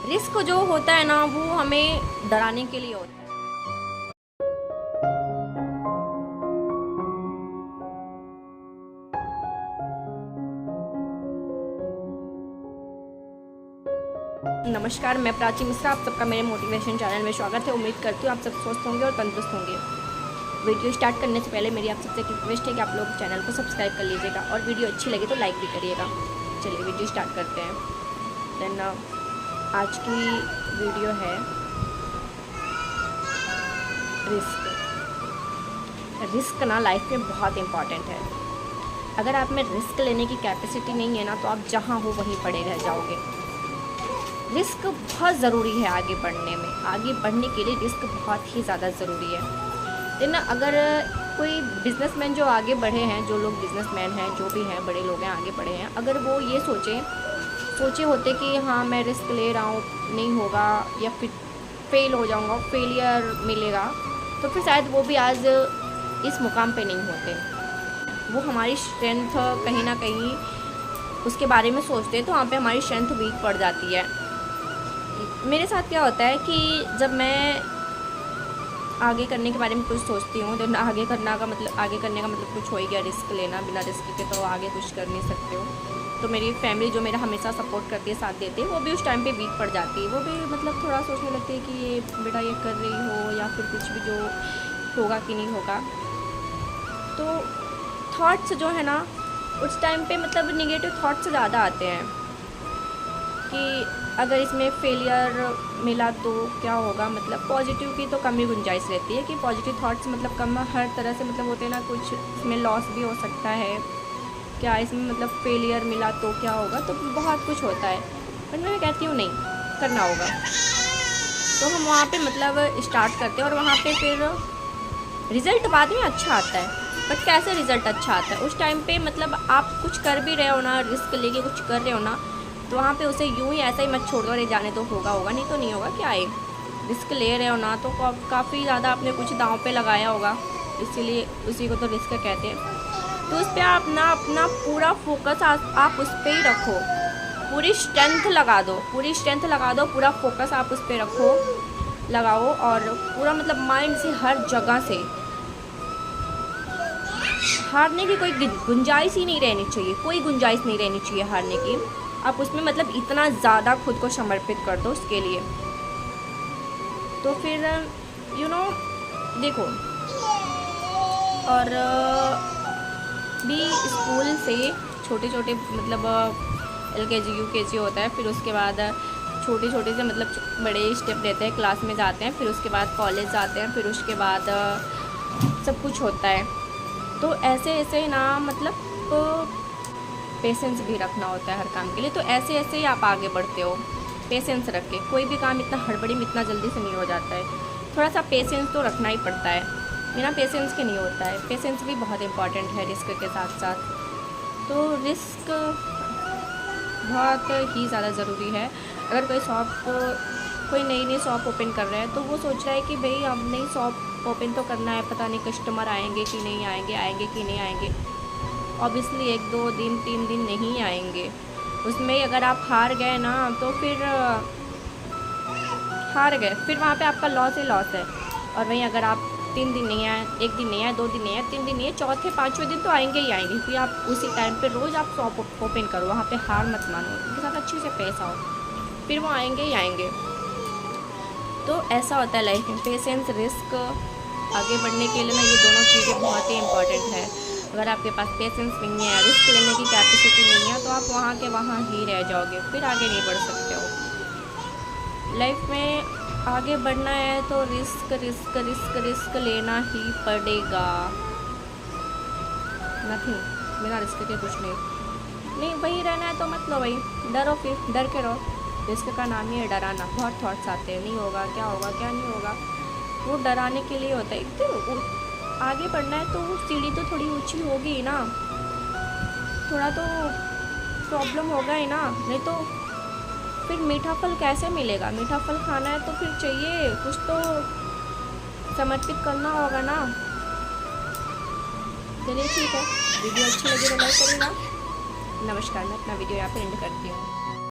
Risk जो होता है ना वो हमें डराने के लिए होता है। नमस्कार, मैं प्राची मिश्रा, आप सबका मेरे मोटिवेशन चैनल में स्वागत है। उम्मीद करती हूँ आप सब स्वस्थ होंगे और तंदुरुस्त होंगे। वीडियो स्टार्ट करने से पहले मेरी आप सबसे एक रिक्वेस्ट है कि आप लोग चैनल को सब्सक्राइब कर लीजिएगा और वीडियो अच्छी लगे तो लाइक भी करिएगा। चलिए वीडियो स्टार्ट करते हैं। देन आज की वीडियो है रिस्क ना लाइफ में बहुत इम्पॉर्टेंट है। अगर आप में रिस्क लेने की कैपेसिटी नहीं है ना तो आप जहाँ हो वहीं पड़े रह जाओगे। रिस्क बहुत ज़रूरी है आगे बढ़ने में। आगे बढ़ने के लिए रिस्क बहुत ही ज़्यादा ज़रूरी है। लेकिन अगर कोई बिजनेसमैन जो आगे बढ़े हैं, जो लोग बिजनेसमैन हैं, जो भी हैं, बड़े लोग हैं, आगे बढ़े हैं, अगर वो ये सोचे होते कि हाँ मैं रिस्क ले रहा हूँ, नहीं होगा या फिर फेल हो जाऊँगा, फेलियर मिलेगा, तो फिर शायद वो भी आज इस मुकाम पे नहीं होते। वो हमारी स्ट्रेंथ कहीं ना कहीं उसके बारे में सोचते हैं तो वहाँ पे हमारी स्ट्रेंथ वीक पड़ जाती है। मेरे साथ क्या होता है कि जब मैं आगे करने के बारे में कुछ सोचती हूँ तो आगे करने का मतलब कुछ हो ही गया, रिस्क लेना। बिना रिस्क के तो आगे कुछ कर नहीं सकते हो। तो मेरी फैमिली जो मेरा हमेशा सपोर्ट करती है, साथ देती है, वो भी उस टाइम पे वीक पड़ जाती है। वो भी मतलब थोड़ा सोचने लगती है कि ये बेटा ये कर रही हो या फिर कुछ भी जो होगा कि नहीं होगा। तो थॉट्स जो है ना उस टाइम पे मतलब निगेटिव थॉट्स ज़्यादा आते हैं कि अगर इसमें फेलियर मिला तो क्या होगा। मतलब पॉजिटिव की तो कम ही गुंजाइश रहती है कि पॉजिटिव थॉट्स मतलब कम हर तरह से मतलब होते हैं ना, कुछ इसमें लॉस भी हो सकता है, क्या इसमें मतलब फेलियर मिला तो क्या होगा, तो बहुत कुछ होता है। पर मैं कहती हूँ नहीं, करना होगा। तो हम वहाँ पे मतलब स्टार्ट करते हैं और वहाँ पे फिर रिज़ल्ट बाद में अच्छा आता है। बट कैसे रिज़ल्ट अच्छा आता है उस टाइम पे, मतलब आप कुछ कर भी रहे हो ना, रिस्क लेके कुछ कर रहे हो ना, तो वहाँ पे उसे यूं ही ऐसा ही मत छोड़ दो, अरे जाने तो होगा नहीं तो नहीं होगा, क्या है। रिस्क ले रहे हो ना तो काफ़ी ज़्यादा आपने कुछ दांव पे लगाया होगा, इसीलिए उसी को तो रिस्क कहते हैं। तो उस पर आप ना अपना पूरा फोकस आप उस पर ही रखो, पूरी स्ट्रेंथ लगा दो, पूरा फोकस आप उस पर लगाओ और पूरा मतलब माइंड से हर जगह से हारने की कोई गुंजाइश ही नहीं रहनी चाहिए, कोई गुंजाइश नहीं रहनी चाहिए हारने की। आप उसमें मतलब इतना ज़्यादा खुद को समर्पित कर दो उसके लिए। तो फिर देखो, और भी स्कूल से छोटे मतलब LKG UKG होता है, फिर उसके बाद छोटे से मतलब बड़े स्टेप रहते हैं, क्लास में जाते हैं, फिर उसके बाद कॉलेज जाते हैं, फिर उसके बाद सब कुछ होता है। तो ऐसे ना मतलब पेशेंस भी रखना होता है हर काम के लिए। तो ऐसे ही आप आगे बढ़ते हो, पेशेंस रख के। कोई भी काम इतना हड़बड़ी में इतना जल्दी से नहीं हो जाता है, थोड़ा सा पेशेंस तो रखना ही पड़ता है, बिना पेशेंस के नहीं होता है। पेशेंस भी बहुत इम्पॉर्टेंट है रिस्क के साथ साथ। तो रिस्क बहुत ही ज़्यादा ज़रूरी है। अगर कोई नई शॉप ओपन कर रहा है तो वो सोच रहा है कि भाई अब नई शॉप ओपन तो करना है, पता नहीं कस्टमर आएंगे कि नहीं आएंगे कि नहीं आएंगे। ऑब्वियसली 1-2 दिन 3 दिन नहीं आएंगे। उसमें अगर आप हार गए ना तो फिर हार गए, फिर वहाँ पे आपका लॉस ही लॉस है। और वहीं अगर आप 3 दिन नहीं आए, 1 दिन नहीं आए, 2 दिन नहीं आए, 3 दिन नहीं आए, चौथे 5वें दिन तो आएंगे ही आएंगे। फिर आप उसी टाइम पे रोज़ आप शॉप ओपन करो, वहाँ पे हार मत मानो, उनके साथ अच्छे से पेश आओ, फिर वो आएंगे ही आएंगे। तो ऐसा होता है लाइफ में। पेशेंस, रिस्क, आगे बढ़ने के लिए ना ये दोनों चीज़ें बहुत ही इम्पॉर्टेंट है। अगर आपके पास पेशेंस नहीं है, रिस्क लेने की कैपेसिटी नहीं है, तो आप वहाँ के वहाँ ही रह जाओगे, फिर आगे नहीं बढ़ सकते हो। लाइफ में आगे बढ़ना है तो रिस्क लेना ही पड़ेगा। नथिंग, बिना रिस्क के कुछ नहीं वही रहना है तो मत लो भाई, डरो, फिर डर के रहो। रिस्क का नाम ही है डराना। बहुत थॉट्स आते हैं, नहीं होगा, क्या होगा, क्या नहीं होगा, वो डराने के लिए होता है। तो आगे बढ़ना है तो सीढ़ी तो थोड़ी ऊंची होगी ही ना, थोड़ा तो प्रॉब्लम होगा ही ना, नहीं तो फिर मीठा फल कैसे मिलेगा। मीठा फल खाना है तो फिर चाहिए कुछ तो समर्पित करना होगा ना। चलिए ठीक है, वीडियो अच्छी लगी तो लाइक करिएगा। नमस्कार, मैं अपना वीडियो यहाँ पे एंड करती हूँ।